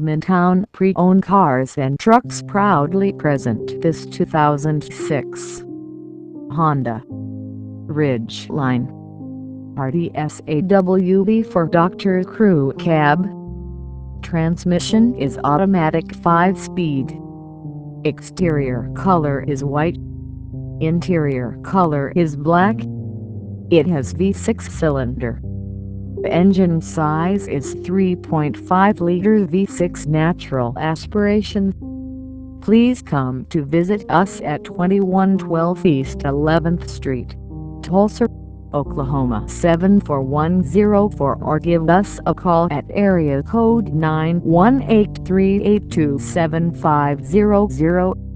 Midtown Pre-Owned Cars and Trucks proudly present this 2006 Honda Ridgeline RDSAWD for Dr. Crew Cab. Transmission is automatic 5-speed. Exterior color is white. Interior color is black. It has V6 cylinder. Engine size is 3.5-liter V6 natural aspiration. Please come to visit us at 2112 East 11th Street, Tulsa, Oklahoma 74104, or give us a call at area code 918-382-7500.